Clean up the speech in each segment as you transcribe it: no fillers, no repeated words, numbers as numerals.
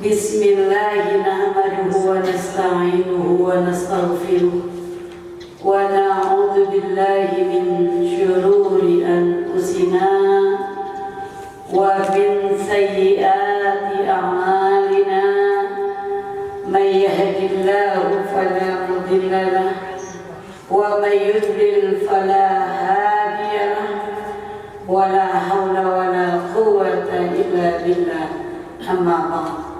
Bismillahirrahmanirrahim wa nasta'inuhu wa nastaghfiruh wa na'udzu billahi min syururi anfusina wa min sayyiati a'malina may yahdihillahu fala mudilla lahu wa may yudlil fala hadiya lahu wa la hawla wa la quwwata illa billah. Amma ba'd.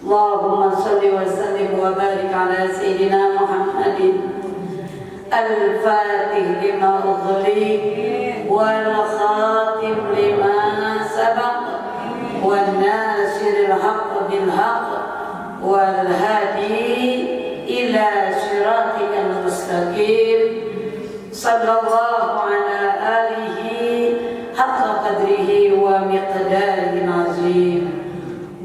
Allahumma salli wa sallim wa barik ala sayyidina Muhammadin al-fatih lima ughliq wal khatim lima sabaq wan nasiril haqq bil haqq wal hadi ila siratikal mustaqim sallallahu ala alihi haqqa qadrihi wa miqdarihi azim.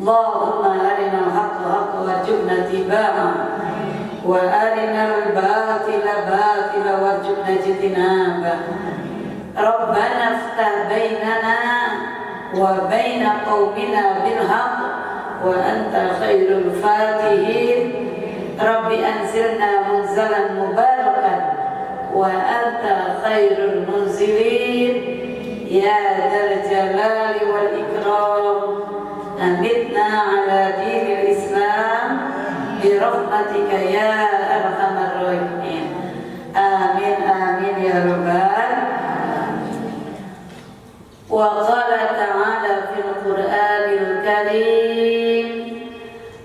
Allahumma arinal haqqa haqqa warzuqna ittiba'a wa arinal batila batila warzuqna ijtinaba. Rabbana iftah bainana wa baina qaumina bil haqq wa anta khairul fatihin. Rabbi anzilna munzalan mubarakan wa anta khairul munzilin ya dzal jalali wal ikram. Amitna ala dinil Islam birahmatika ya arhamar rahimin. Amin amin ya rabbal. Wa qala ta'ala fil Qur'anil Karim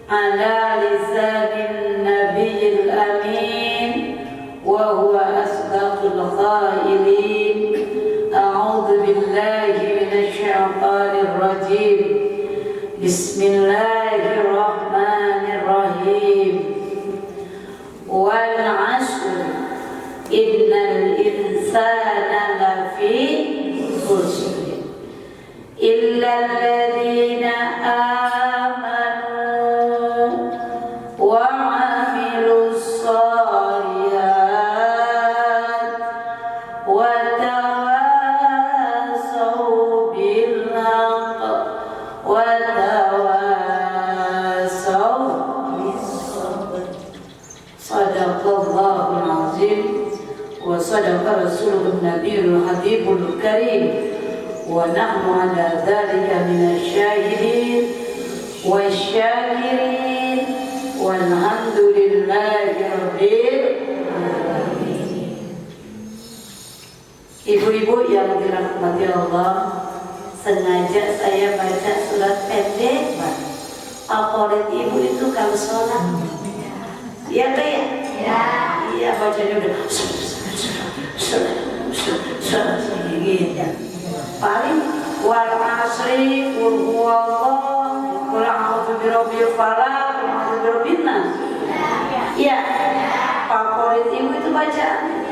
ala lisanin nabiyil amin wa huwa asdaqul qailin. A'udzu billahi minasy syaithanir rajim. Bismillahirrahmanirrahim. Wal 'ashr innal insana lafi khusr illa alladhina amanu wa 'amilus shalihat wa tawasaw bil haqq wa Sadaqallahul azim wa sadaqa rasulun nabiyul habibul karim wa nahnu ala dhalika minasy syahidin wasyakirin walhamdulillahi rabbil alamin. Ibu-ibu yang dirahmati Allah, sengaja saya baca surat pendek, Pak. Favorit ibu itu kalau sholat. Iya Pak ya? Ya. Iya bacanya udah gitu. Paling wal asri qul huwallah qul a'udzu birabbil falaq qul a'udzu birabbin nas. Iya. Favorit ibu itu bacaan.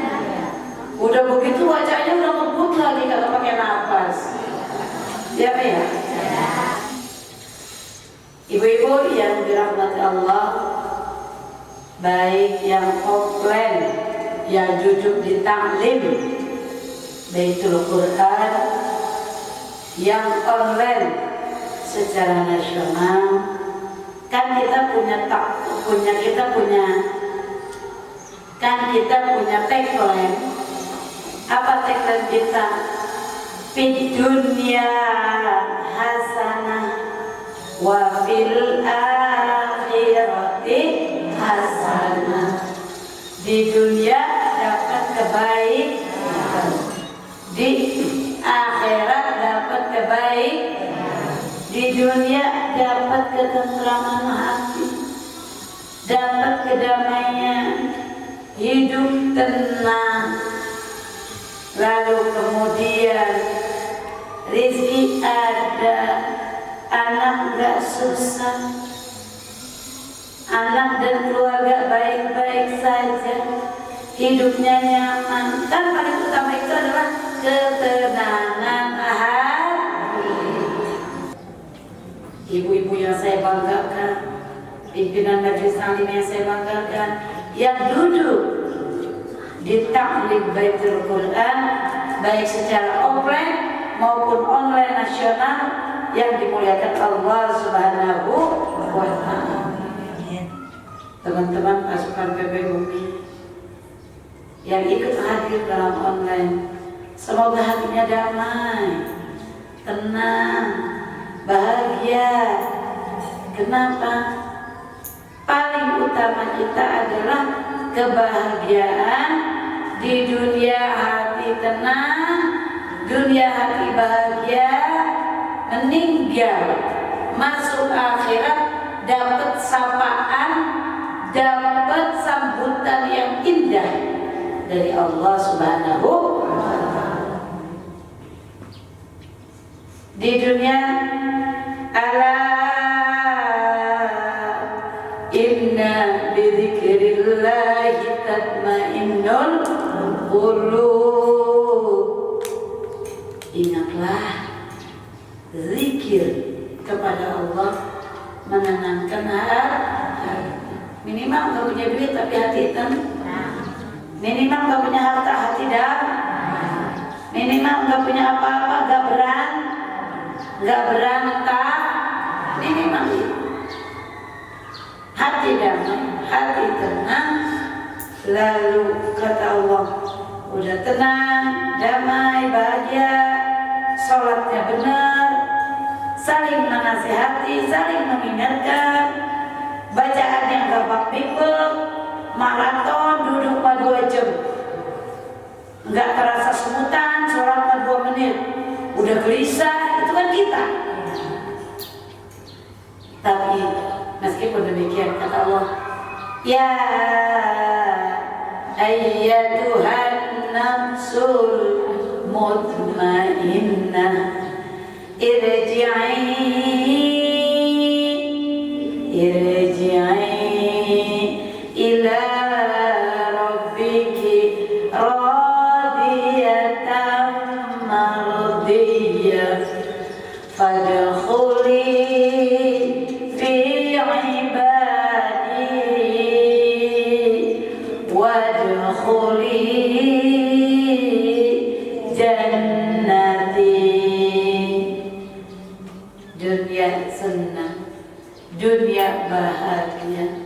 Udah begitu bacanya udah ngebut lagi kalau pakai nafas. Ya Pak ya? Ibu-ibu yang dirahmati Allah, baik yang offline yang duduk di taklim Baitul Quran, yang online secara nasional, kan kita punya tagline. Apa tagline kita? Fid dunya hasanah wa fil akhirati hasanah. Di dunia dapat kebaikan, di akhirat dapat kebaikan. Di dunia dapat ketentraman hati, dapat kedamaian, hidup tenang. Lalu kemudian rezeki ada, anak gak susah, anak dan keluarga baik-baik saja, hidupnya nyaman. Dan paling utama itu adalah ketenangan hati. Ibu-ibu yang saya banggakan, pimpinan majelis taklim yang saya banggakan, yang duduk di taklim Baitul Quran, baik secara offline maupun online nasional, yang dimuliakan Allah Subhanahu wa teman-teman pasukan PP Bumi yang ikut hadir dalam online, semoga hatinya damai, tenang, bahagia. Kenapa? Paling utama kita adalah kebahagiaan di dunia, hati tenang, dunia hati bahagia, meninggal masuk akhirat dapat sapaan, dapat sambutan yang indah dari Allah Subhanahu wa Ta'ala. Di dunia, ala inna bidzikrillahi tatmainnul qulub. Ingatlah, zikir kepada Allah menenangkan hati. Minimal nggak punya duit tapi hati tenang. Minimal nggak punya harta, hati damai. Minimal nggak punya apa-apa, nggak berantak. Minimal itu. Hati damai, hati tenang. Lalu kata Allah, udah tenang, damai, bahagia, sholatnya benar, saling menasihati, saling mengingatkan, bacaan yang gak pikul, maraton duduk 2 jam, nggak terasa semutan, sholat 2 menit, udah gelisah, itu kan kita. Tapi meskipun demikian kata Allah, ya ayyatuhan nafsul mutmainnah irji'i ila rabbiki radiyatan mardiyah fadkhuli fi ibadi wadkhuli jannati. Dunia senang, dunia bahagia,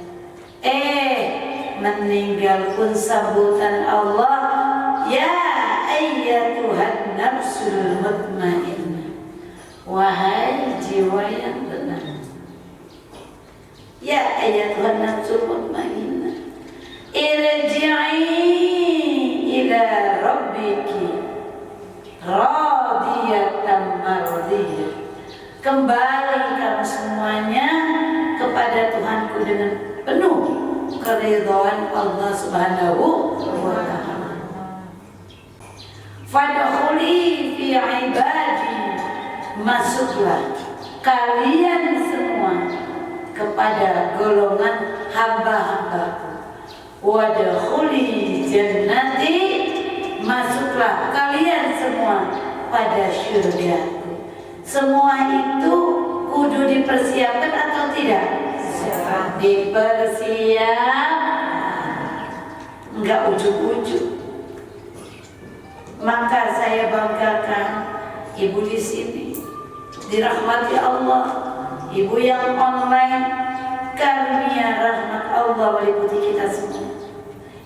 meninggal pun sambutan Allah, ya ayyatuhan nafsul mutmainnah, wahai jiwa yang tenang. Ya ayyatuhan nafsul mutmainnah, irji'i ila rabbiki radiyatan mardiyah. Kembali kamu semuanya kepada Tuhanku dengan penuh keridhaan Allah Subhanahu wa Ta'ala. Fadkhuli fi ibadi, masuklah kalian semua kepada golongan hamba-hambaku. Wadkhuli jannati, masuklah kalian semua pada syurgaku. Semua itu kudu dipersiapkan atau tidak? Dipersiapkan, enggak ujuk-ujuk. Maka saya banggakan ibu di sini, dirahmati Allah, ibu yang online, karunia rahmat Allah meliputi kita semua.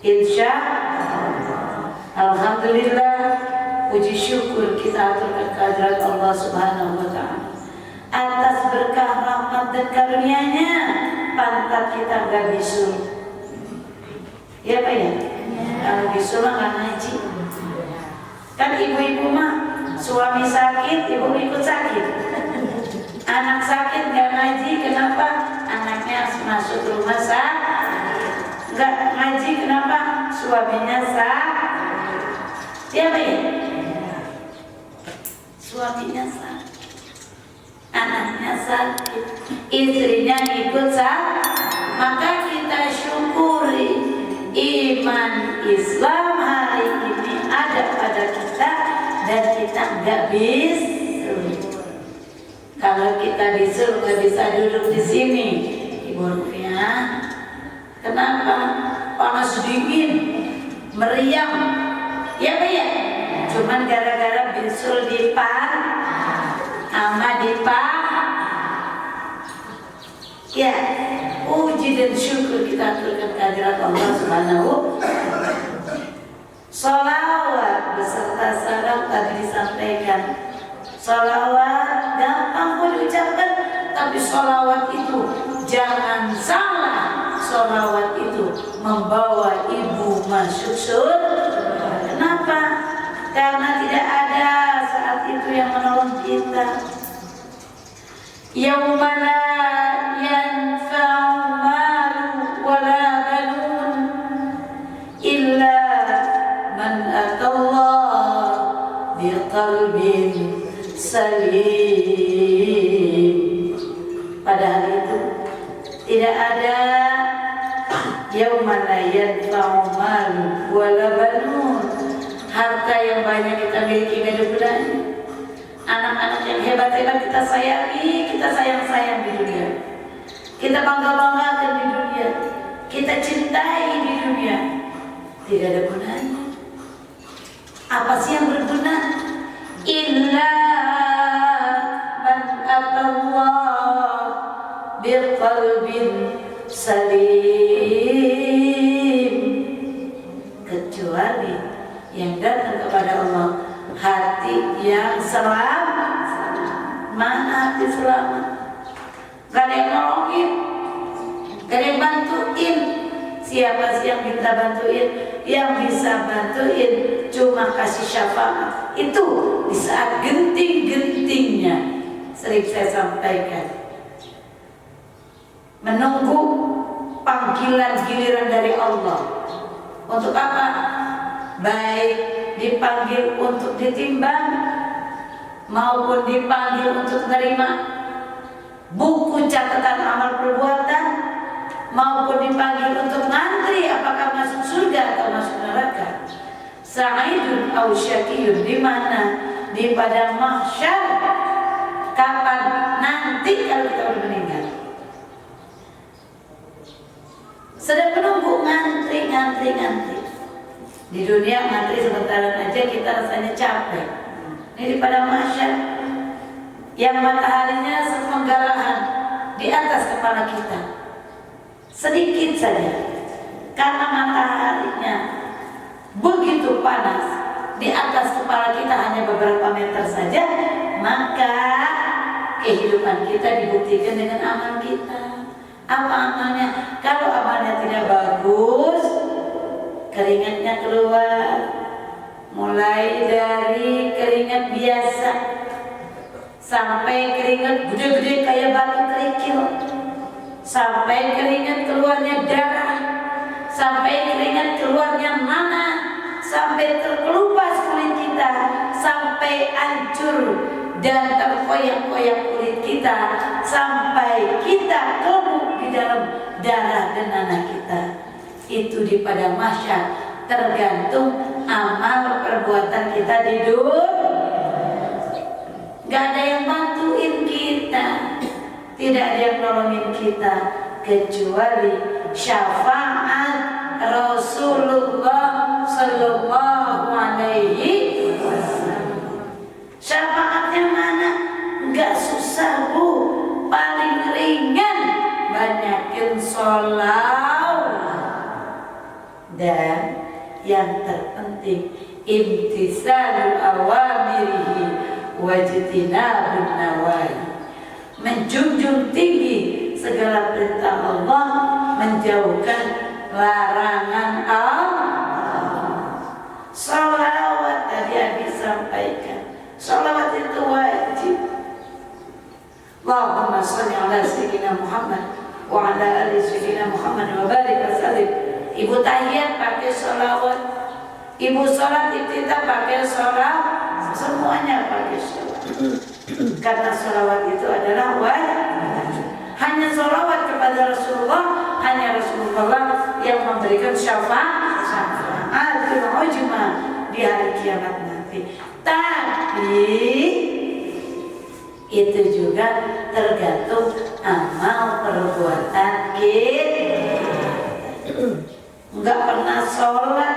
Insya Allah, alhamdulillah, puji syukur kita aturkan kehadirat Allah Subhanahu wa Ta'ala atas berkah rahmat dan karunia-Nya. Pantat kita gak bisul, ya Pak ya? Kalau bisul mah gak ngaji. Kan ibu-ibu mah suami sakit, ibu ikut sakit. Anak sakit gak ngaji, kenapa? Anaknya masuk rumah sakit. Gak ngaji, kenapa? Suaminya sakit. Ya Pak ya? Suaminya sakit, anaknya sakit, istrinya ikut sakit. Maka kita syukuri iman Islam hari ini ada pada kita dan kita nggak bisul. Kalau kita bisul nggak bisa duduk di sini, Ibu Rupiah. Kenapa? Panas dingin, meriang, ya Pak ya? Cuman gara-gara bisul dipan ama dipan, ya puji dan syukur kita aturkan kehadirat Allah Subhanahu. Salawat beserta salam tadi disampaikan. Salawat gampang kok diucapkan, tapi salawat itu jangan salah. Salawat itu membawa ibu masuk surga. Kenapa? Karena tidak ada saat itu yang menolong kita. Yauma la yanfa'u malun wala banun illa man atallah biqalbin salim. Pada hari itu tidak ada yauma la yanfa'u malun wala banun, harta yang banyak kita miliki gak ada gunanya. Anak-anak yang hebat-hebat kita sayangi, kita sayang-sayang di dunia, kita bangga-banggakan di dunia, kita cintai di dunia, tidak ada gunanya. Apa sih yang berguna? Illa man atallah biqalbin salim, kecuali yang datang kepada Allah hati yang selamat. Mana hati selamat? Gak ada yang nolongin, gak ada yang bantuin. Siapa sih yang minta bantuin? Yang bisa bantuin cuma kasih syafaat. Itu di saat genting-gentingnya. Sering saya sampaikan, menunggu panggilan giliran dari Allah. Untuk apa? Baik dipanggil untuk ditimbang maupun dipanggil untuk menerima buku catatan amal perbuatan, maupun dipanggil untuk ngantri apakah masuk surga atau masuk neraka. Sa'idun aw syaqiyun, di mana? Di padang mahsyar. Kapan? Nanti kalau kita udah meninggal. Sedang menunggu ngantri. Di dunia ngantri sebentaran aja kita rasanya capek. Ini di padang mahsyar yang mataharinya sepenggalahan di atas kepala kita, sedikit saja, karena mataharinya begitu panas di atas kepala kita hanya beberapa meter saja, maka kehidupan kita dibuktikan dengan amal kita. Apa amalnya? Kalau amalnya tidak bagus, keringatnya keluar, mulai dari keringat biasa sampai keringat gede-gede kayak batu kerikil, sampai keringat keluarnya darah, sampai keringat keluarnya nanah, sampai terkelupas kulit kita, sampai hancur dan terkoyak-koyak kulit kita, sampai kita kelumuk di dalam darah dan nanah kita. Itu di padang mahsyar, tergantung amal perbuatan kita di dunia. Gak ada yang bantuin kita, tidak ada yang nolongin kita, kecuali syafaat Rasulullah Sallallahu Alaihi Wasallam. Syafaatnya mana? Gak susah bu, paling ringan, banyakin sholawat. Dan yang terpenting imtisalul awamirihi wajtinabun nawahi, menjunjung tinggi segala perintah Allah, menjauhkan larangan Allah. Sholawat tadi Abi sampaikan, sholawat itu wajib. Allahumma sholli ala sayyidina Muhammad wa ala ali sayyidina Muhammad wa barik wa sallim. Ibu tahiyat pakai sholawat, ibu sholat iftitah pakai sholawat, semuanya pakai sholawat. Karena sholawat itu adalah wajib. Hanya sholawat kepada Rasulullah, hanya Rasulullah yang memberikan syafa'atul ujma di hari kiamat nanti. Tapi itu juga tergantung amal perbuatan kita. Enggak pernah sholat,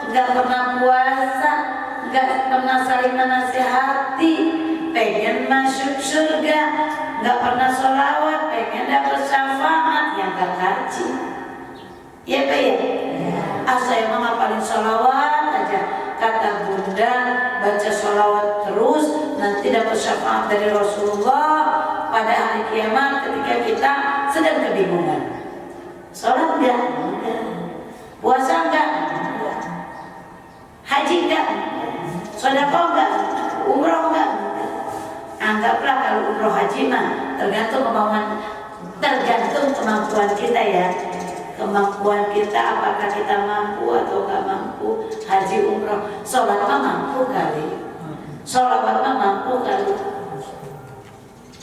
enggak pernah puasa, enggak pernah saling menasihati, pengen masuk surga, enggak pernah sholawat, pengen dapat syafaat, yang baca sholawat terus nanti dapat syafaat dari Rasulullah pada hari kiamat ketika kita sedang kebingungan. Sholat enggak? Puasa enggak? Haji enggak? Sedekah enggak? Umroh enggak? Anggaplah kalau umroh haji mah tergantung kemampuan kita ya. Kemampuan kita apakah kita mampu atau enggak mampu. Haji umroh, sholat mah mampu kali. Sholawat mah mampu kali.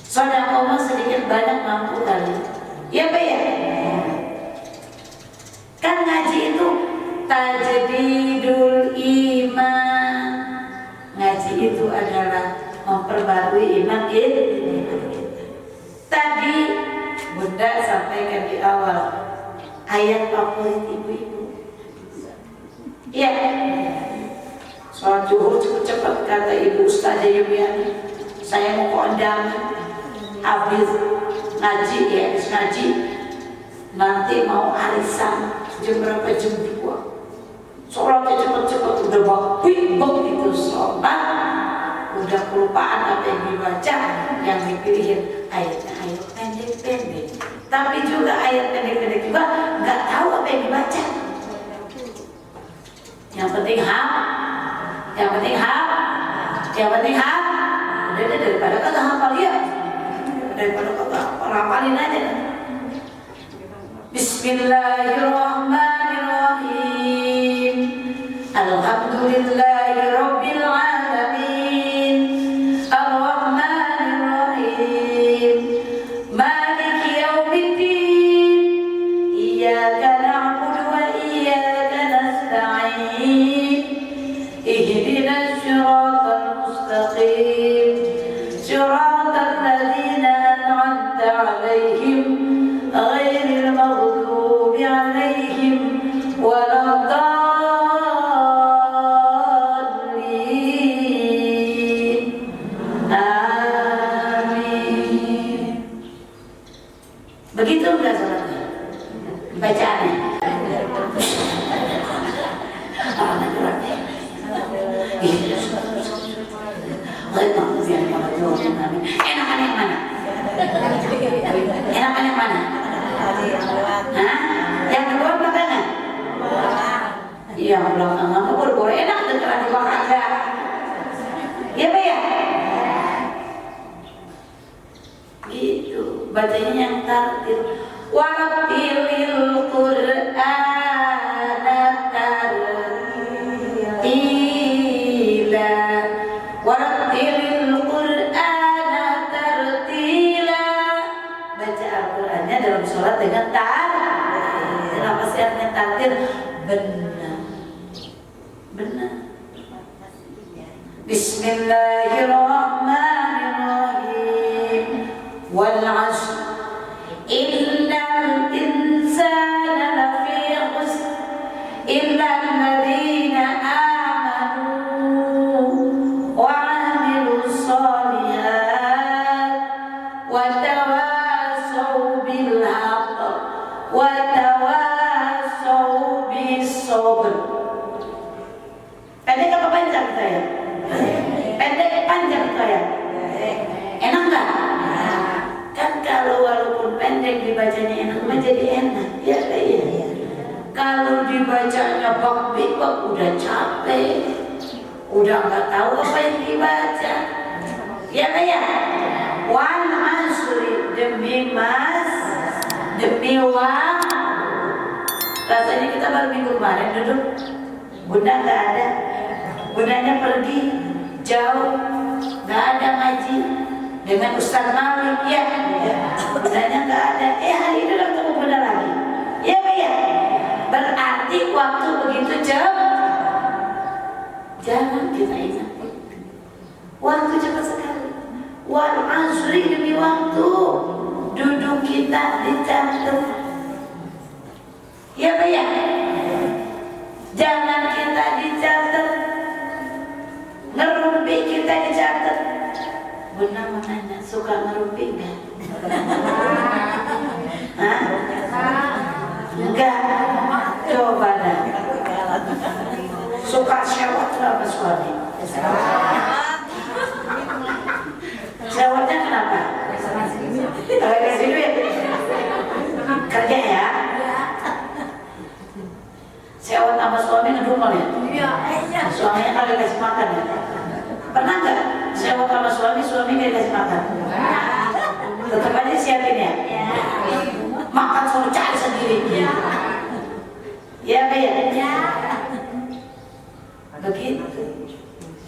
Sedekah mah sedikit banyak mampu kali. Ya Pak ya? Kan ngaji itu tajdidul iman. Ngaji itu adalah memperbarui iman kita. Tadi Bunda sampaikan di awal ayat favorit ibu-ibu. Iya. Sholat zuhur cepat-cepat kata Ibu Ustazah Yumiani. Saya mau kondangan. Habis ngaji ya, habis ngaji nanti mau arisan jam berapa, jam 2. Sholatnya cepat-cepat udah bak itu sholat. Udah kelupaan apa yang dibaca, yang dipilihin ayat pendek-pendek. Tapi juga ayat pendek-pendek juga nggak tahu apa yang dibaca. Yang penting hafal. Udah daripada kata hafal ya, daripada kata hafalin aja. Bismillahirrahmanirrahim. Alhamdulillahirabbil alamin. Arrahmanirrahim. Maliki yaumiddin. Iyyaka na'budu wa iyyaka nasta'in. Ihdinas siratal mustaqim. Siratal ladzina an'amta 'alaihim ghairil maghdubi 'alaihim waladdallin. Amin. Begitu enggak sholatnya? Bacaannya. Enakan yang mana? Hah? Yang kedua belakangan? Iya belakangan. Boleh enak dengeran di belakang. Iya Pak ya? Gitu. Bacanya yang tartil. Warattilil Qur'ana tartila. Warattilil Qur'ana tartila. Baca Al-Qur'annya dalam sholat dengan tartil. Apa sih artinya tartil? Benar. Bismillahirrahmanirrahim. Wal 'ashr innal insana lafi khusr illa alladziina aamanu wa 'amilus shalihat wa tawassaw bil haqq wa tawassaw bis sabr. Pendek apa panjang saya? Pendek panjang saya. Enak nggak? Kan kalau walaupun pendek dibacanya enak, menjadi enak, ya kayak. Kalau dibacanya bak udah capek, udah nggak tahu apa yang dibaca, ya kayak. Wal asri demi waktu. Rasanya kita baru minggu kemarin duduk, Bunda nggak ada. Bundanya pergi jauh, nggak ada ngaji dengan Ustaz Malik ya. Bundanya nggak ada. Hari ini udah ketemu Bunda lagi. Ya Pak ya. Berarti waktu begitu cepat. Jangan kita ingat. Waktu cepat sekali. Wal asri demi waktu. Duduk kita dicatat. Ya Pak ya. Jangan kita dicatat. Ngerumpi kita dicatat. Bunda mau nanya, suka ngerumpi enggak? Hah? Enggak. Coba dah. Suka syawat apa suami? nggak kasih makan ya? Pernah nggak sewa sama suami nggak kasih makan? Tetap aja siapin ya. Makan selalu cari sendiri. Ya Pak ya. Begitu.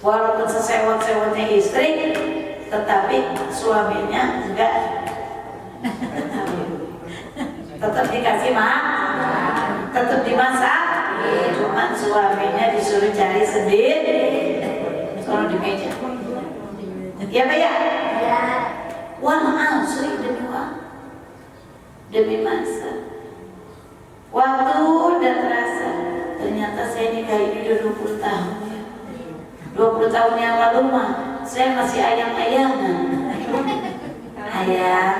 Walaupun sesewot-sewotnya istri, tetapi suaminya enggak. Tetap dikasih makan, tetap dimasak. Cuman suaminya disuruh cari sendiri. Kalau di meja. Ya Pak ya. Uang asli demi uang, demi masa. Waktu udah terasa, ternyata saya nikah ini udah 20 tahun ya. 20 tahun yang lalu mah saya masih ayang-ayangan. Ayang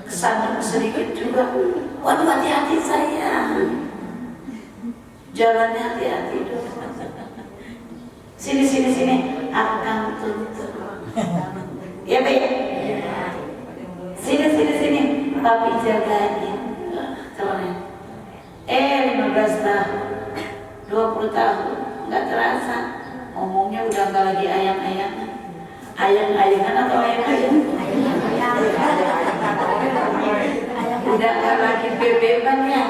kesandung sedikit juga. Waduh, hati-hati sayang, jalannya hati-hati dong. Sini akan tuntut. Ya Pak ya. Sini tapi jagain. Keren. 15 tahun, 20 tahun nggak terasa. Ngomongnya udah nggak lagi ayang-ayangan. Ayang-ayangan atau ayang-ayang? Udah nggak lagi bebeban ya.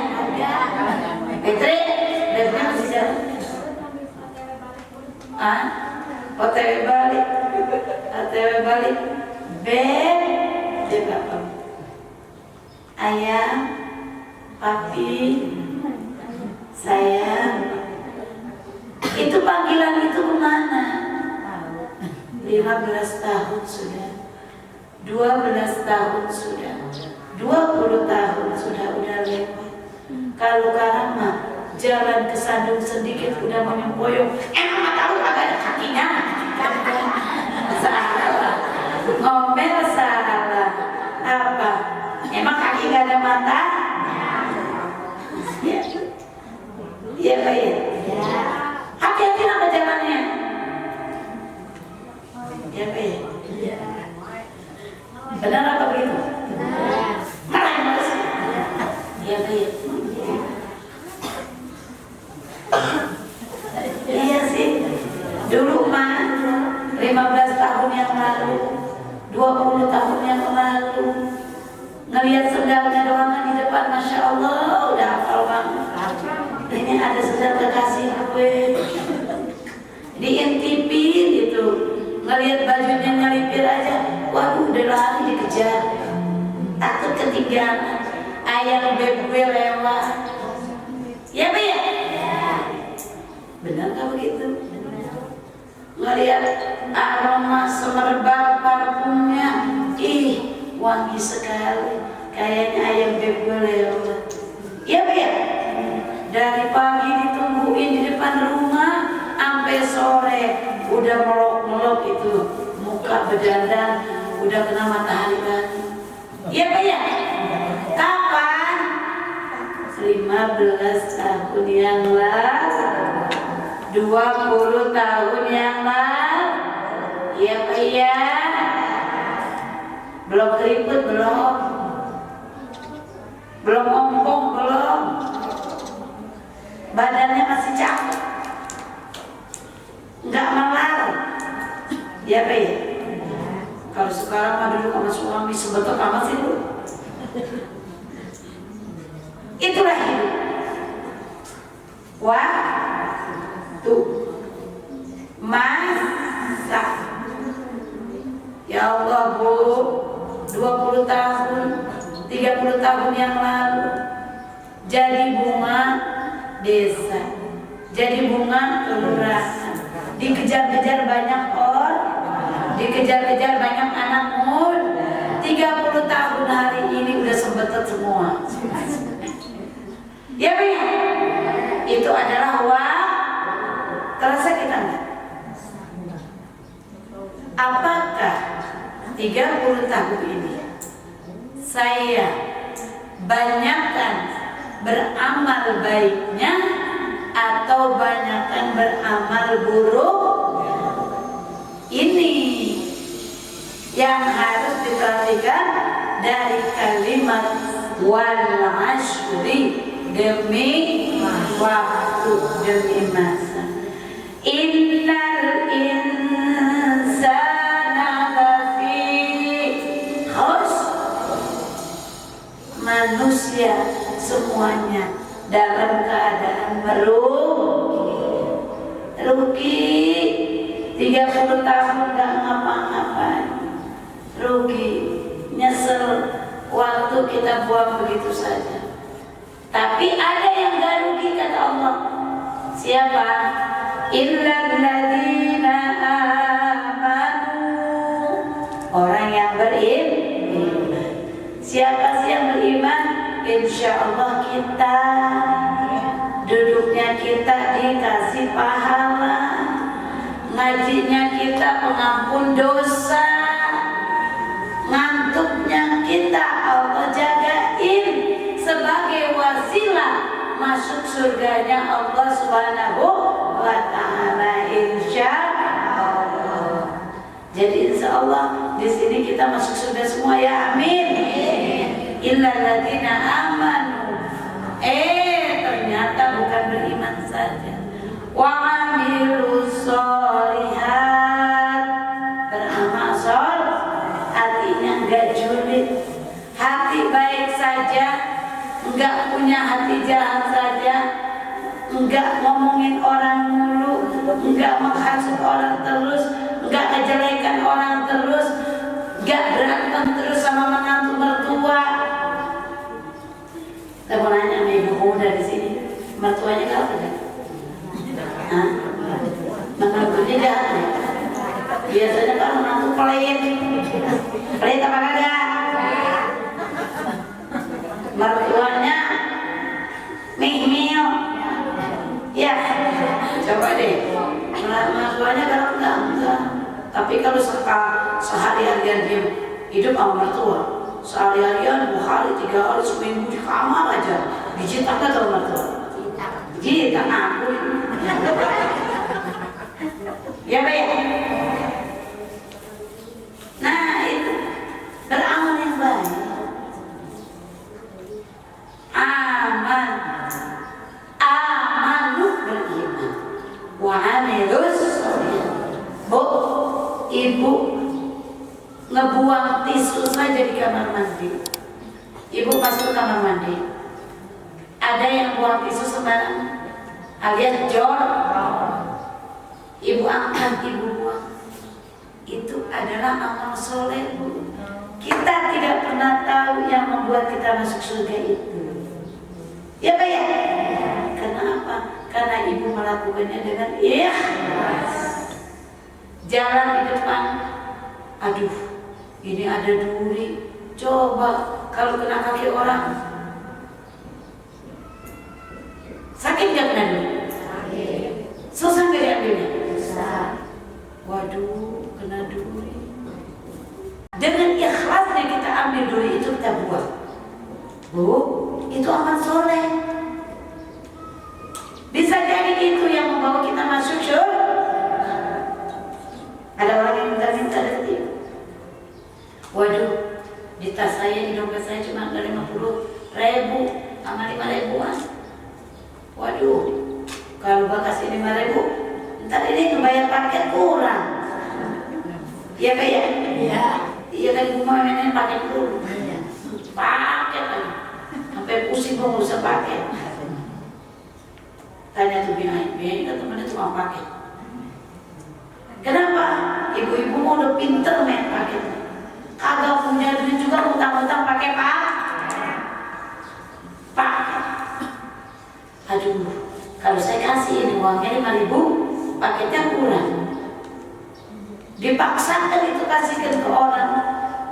Petri masih jalan. OTW balik. Beb, jaga apa? Ayah, papi, sayang. Itu panggilan itu kemana? 15 tahun sudah, 12 tahun sudah, 20 tahun sudah udah lewat. Kalau sekarang mah jalan kesandung sedikit udah menyempoyong. Emang mata lu agak ada kakinya? Salah, ngomel salah. Apa? Emang kaki gak ada mata? Ya, iya Pak ya. Hati-hati sama jalannya. Ya Pak ya. Benar apa begitu? Benar. Iya Pak ya. Iya sih. Dulu mah 15 tahun yang lalu, 20 tahun yang lalu, ngelihat sendalnya doang di depan, Masya Allah, udah hafal banget. Ini ada sendal kekasih gue, diintipin gitu. Ngelihat bajunya nyelipir aja, waduh udah lari dikejar. Takut ketinggalan, ayam beb gue lewat. Ya Pak ya? Benar gak begitu? Ngelihat aroma semerbak parfumnya, ih wangi sekali, kayaknya ayam beb gue lewat. Ya Pak ya? Dari pagi ditungguin di depan rumah sampai sore, udah melok-melok itu muka berdandan, udah kena matahari lagi. Ya Pak ya? Kapan? 15 tahun yang lalu, 20 tahun yang lalu. Ya Pak ya? Belum keriput, belum ompong, belum. Badannya masih cakep, nggak melar. Ya Pak ya? Kalau sekarang mah dulu sama suami sebetul amat sih dulu. Itulah hidup. Waktu masa. Ya Allah Bu, 20 tahun, 30 tahun yang lalu jadi bunga desa, jadi bunga kelurahan, dikejar-kejar banyak orang, dikejar-kejar banyak anak muda. 30 tahun hari ini udah sebetet semua. Ya Pak, itu adalah terasa kita enggak? Apakah 30 tahun ini saya banyakkan beramal baiknya atau banyakkan beramal buruk? Ini yang harus diperhatikan dari kalimat wal ashri, demi waktu, demi masa. Innal insana lafi khusr. Manusia semuanya dalam keadaan rugi. 30 tahun gak ngapa-ngapain, rugi, nyesel, waktu kita buang begitu saja. Tapi ada yang gak rugi kata Allah. Siapa? Illal ladzina amanu, orang yang beriman. Siapa sih yang beriman? Insya Allah kita duduknya kita dikasih pahala, ngajinya kita pengampun dosa, ngantuknya kita Allah jagain sebagai wasilah masuk surganya Allah Subhanahu wa ta'ala insya Allah. Jadi insya Allah di sini kita masuk surga semua ya, amin. Illal ladzina amanu, ternyata bukan beriman saja. Wa amilus sholihat, beramal soleh, hatinya enggak julid, hati baik saja, enggak punya hati jahat saja, enggak ngomongin orang mulu, enggak menghasut orang terus, enggak ngejelekan orang terus, enggak berantem terus sama menantu mertua. Saya mau nanya sama ibu muda di sini, mertuanya apa kan? Menantunya jahat ya? Biasanya kan menantu pelit apa kagak? Mertuanya mihmil, ya coba deh. Mertuanya kalau enggak. Tapi kalau sehari-harian dia hidup sama mertua, sehari-harian 2 hari 3 hari seminggu di kamar aja, dijitak nggak tahu mertua? Jitak aku. Ya Pak ya. Nah itu beramal yang baik. Amanu beriman, wa amilus sholihat. Bu, ibu ngebuang tisu saja di kamar mandi. Ibu masuk ke kamar mandi, ada yang buang tisu sembarangan alias jor, ibu angkat, ibu buang. Itu adalah amal soleh, Bu. Kita tidak pernah tahu yang membuat kita masuk surga itu. Ya Pak ya? Kenapa? Karena ibu melakukannya dengan ikhlas. Jalan di depan, aduh ini ada duri, coba kalau kena kaki orang, sakit gak kena duri? Sakit. Susah gak diambilnya? Susah. Waduh, kena duri. Dengan ikhlasnya kita ambil duri itu, kita buang. Bu, itu amal soleh. Bisa jadi itu yang membawa kita masuk surga. Ada orang yang minta-minta dari dia. Waduh, di tas saya, di dompet saya cuma ada 50.000 sama 5.000-an. Waduh, kalau bakas ini 5.000, ntar ini ngebayar paket kurang. Iya Pak ya? Iya. Iya kan ibu mau nenek paket dulu. Paket lagi. Sampai pusing mau ngurus paket. Tanya tuh Biain ke temennya cuma paket. Kenapa? Ibu-ibu mau udah pinter main paket. Kagak punya duit juga utang-utang pakai paket. Aduh, kalau saya kasih ini uangnya 5.000, paketnya kurang. Dipaksakan itu kasihkan ke orang.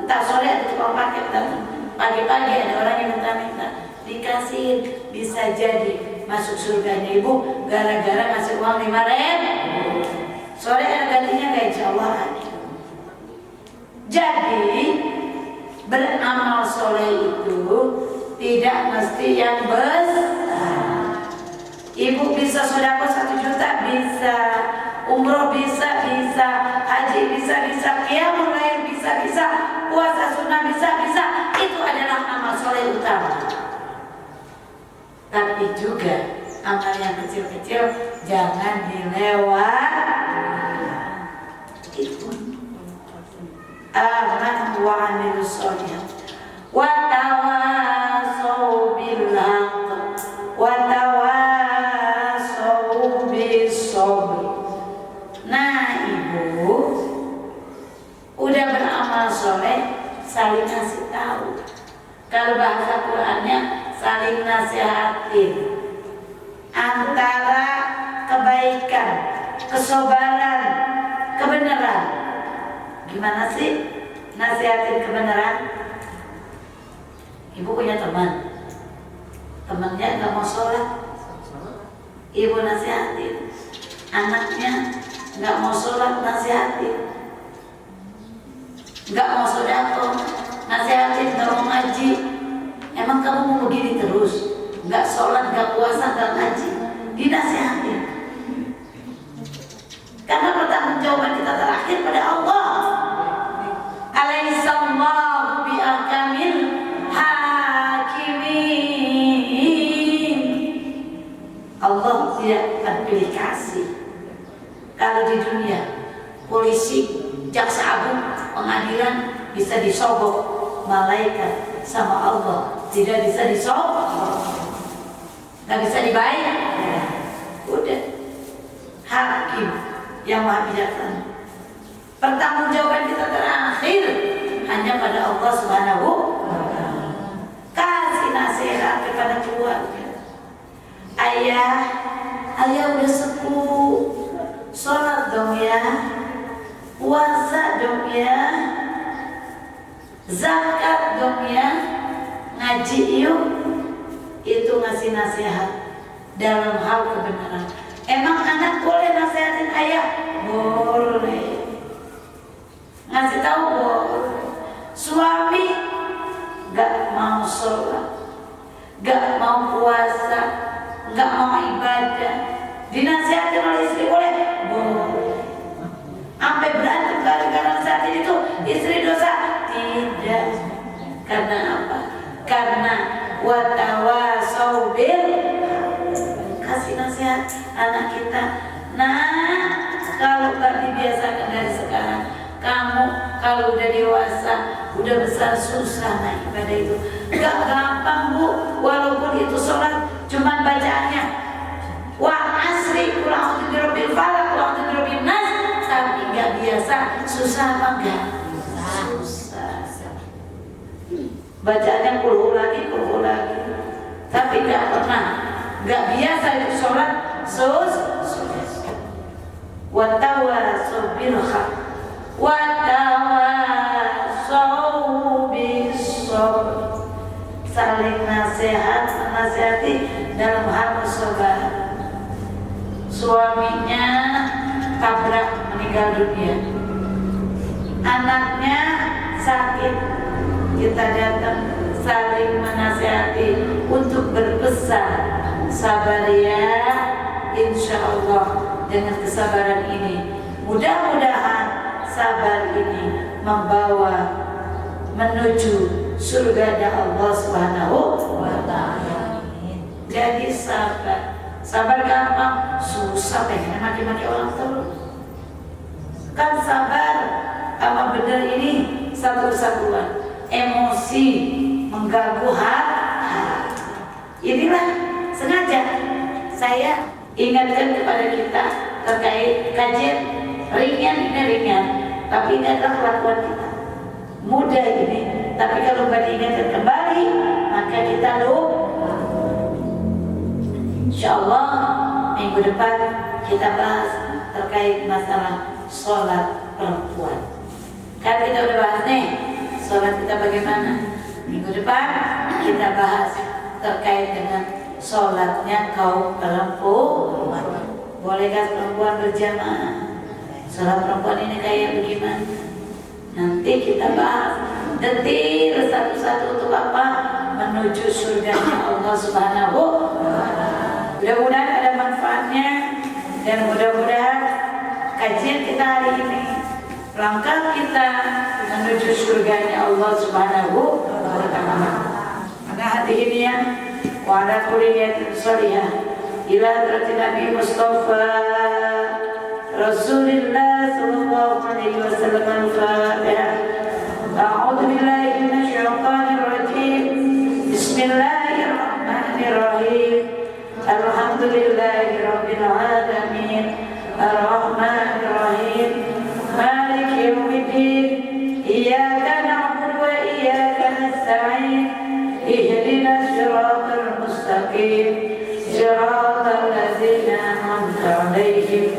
Entah sore ada tukang paket, pagi-pagi ada orang yang minta-minta, dikasih. Bisa jadi masuk surganya ibu gara-gara ngasih uang 5.000. Sore ada gantinya gak? Insya Allah ada. Jadi beramal soleh itu tidak mesti yang besar. Ibu bisa sedekah 1 juta, bisa umroh, bisa haji, bisa qiyamul lail, bisa puasa sunnah, bisa. Itu adalah amal soleh utama. Tapi juga amal yang kecil-kecil jangan dilewat. Itu aman wa amilus sholihat wa tawasau bil haqq wa tawasau bis sabr. Nah, ibu udah beramal soleh, saling ngasih tahu. Kalau bahasa Qur'annya saling nasihatin antara kebaikan, kesabaran, kebenaran. Gimana sih nasihatin kebenaran? Ibu punya teman, temannya nggak mau sholat, ibu nasihatin. Anaknya nggak mau sholat, nasihatin. Nggak mau sedekah, nasihatin. Nggak mau ngaji, emang kamu mau begini terus? Nggak sholat, nggak puasa, nggak ngaji, dinasihatin. Karena pertanggungjawaban kita terakhir pada Allah. Alaihissallahu bi'akamil hakimin. Allah tidak akan pilih kasih. Kalau di dunia polisi, jaksa agung, pengadilan bisa disogok, malaikat sama Allah tidak bisa disogok, nggak bisa dibayar. Udah, hakim yang maha bijaksana. Pertanggungjawaban kita terakhir hanya pada Allah Subhanahu wa Ta'ala. Kasih nasihat kepada keluarga. Ayah udah sepuh, sholat dong ya, puasa dong ya, zakat dong ya, ngaji yuk. Itu ngasih nasihat dalam hal kebenaran. Emang anak boleh nasihatin ayah? Boleh. Ngasih tahu boleh. Suami gak mau sholat, gak mau puasa, gak mau ibadah, dinasihatin oleh istri boleh? Boleh. Sampai berantem gara-gara nasihatin itu istri dosa? Tidak. Karena apa? Karena watawasau bil, kasih nasihat anak kita. Nah, kalau gak dibiasakan dari sekarang, kamu kalau udah dewasa, udah besar, susah naik ibadah itu. Gak gampang bu, walaupun itu sholat cuman bacaannya wal asri qul a'udzu birabbil falaq qul a'udzu birabbin nas, tapi gak biasa, susah apa enggak? Susah. Bacaannya qul lagi, tapi gak pernah, gak biasa itu sholat. Watawasau bil haqq watawasau bis sabr. Saling nasihati dalam hal kesabaran. Suaminya tabrak meninggal dunia, anaknya sakit, kita datang saling menasihati untuk berpesan, sabar ya, insya Allah. Dengan kesabaran ini, mudah-mudahan sabar ini membawa menuju surga Allah Subhanahu wa Ta'ala. Jadi sabar gampang, susah pengen maki-maki orang terus. Kan sabar sama benar ini satu kesatuan. Emosi mengganggu hati. Inilah sengaja saya ingatkan kepada kita terkait kajian ringan, tapi ini adalah kelakuan kita. Mudah ini, tapi kalau nggak diingatkan kembali, maka kita lupa. Insya Allah minggu depan kita bahas terkait masalah sholat perempuan. Kan kita udah bahas nih, sholat kita bagaimana. Minggu depan kita bahas terkait dengan sholatnya kaum perempuan. Bolehkah perempuan berjamaah? Sholat perempuan ini kayak bagaimana? Nanti kita bahas detail satu-satu untuk apa? Menuju surganya Allah Subhanahu wa Ta'ala. Mudah-mudahan ada manfaatnya dan mudah-mudahan kajian kita hari ini, langkah kita menuju surganya Allah Subhanahu wa Ta'ala. Maka hati ini ya, wa ala kulli niyatin shalihah ila hadratin Nabi Mustafa Rasulullah sallallahu alaihi wasallam. Al-Fatihah. A'udzu billahi minasy syaithanir rajim. Bismillahirrahmanirrahim. Alhamdulillahi rabbil alamin. Ar-Rahmanir Rahim. Maliki yaumiddin. Iyyaka na'budu wa iyyaka nasta'in. Ihdinas siratal mustaqim. Siratal ladzina an'amta 'alaihim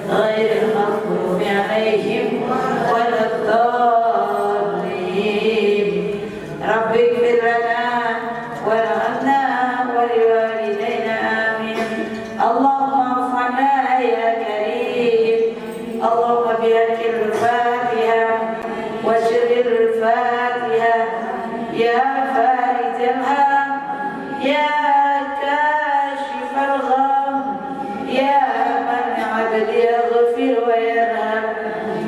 ghairil maghdubi 'alaihim waladdallin. Rabbi ighfir lana warhamna wa liwalidayna amin. Allahumma arhamna ya karim. Allahumma bihaqqil Fatihah wa sirril Fatihah ya farijal ham ya kashifal gham ya man 'abdi yaghfir wa yarham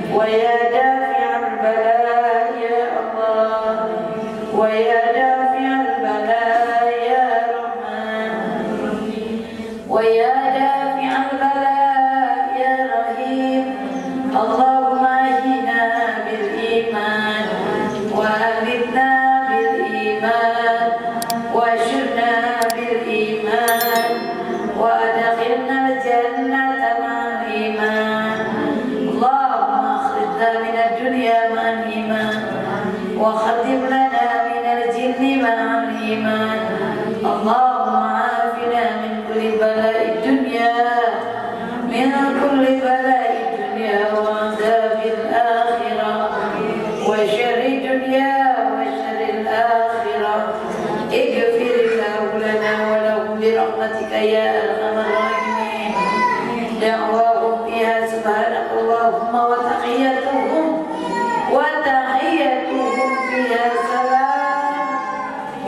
wa ya dafi'al bala ya Allah wa ya dafi'al bala ya Rahman wa ya dafi'al bala ya Rahim. Allahumma ahyina bil iman wa amitna bil iman wa ashirna bil iman wa adkhilna al jannata ma'al iman. Allahumma akhrijna min ad-dunya ma'al iman wa khatim lana min al-jinni ma'al iman. Allahumma afina min kulli bala'i dunya min kulli bala'i dunya wa adhabil akhirah wa syarri dunya wa syarri al-akhirah. Ighfir lana wa lahum bi rahmatika ya arhamar rahimin. Da'wahum fiha subhanakallahumma wa tahiyyatuhum fiha salam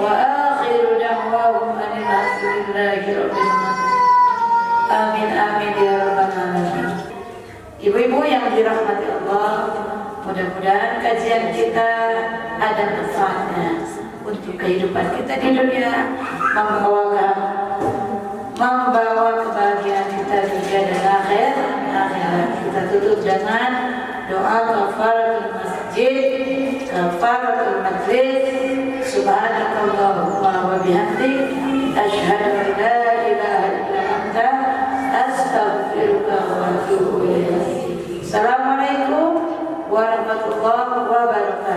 wa akhiru da'wahum alhamdulillahi rabbil alamin. Amin amin ya rabbal alamin. Ibu-ibu yang dirahmati Allah, mudah-mudahan kajian kita ada manfaatnya untuk kehidupan kita di dunia, membawa kebahagiaan kita di dunia dan akhirat. Kita tutup dengan doa kafaratul masjid, kafaratul majlis. Subhanakallahumma wa bihamdik, asyhadu an la ilaha illa anta, astaghfiruka wa atubu ilaik. Assalamualaikum warahmatullahi wabarakatuh.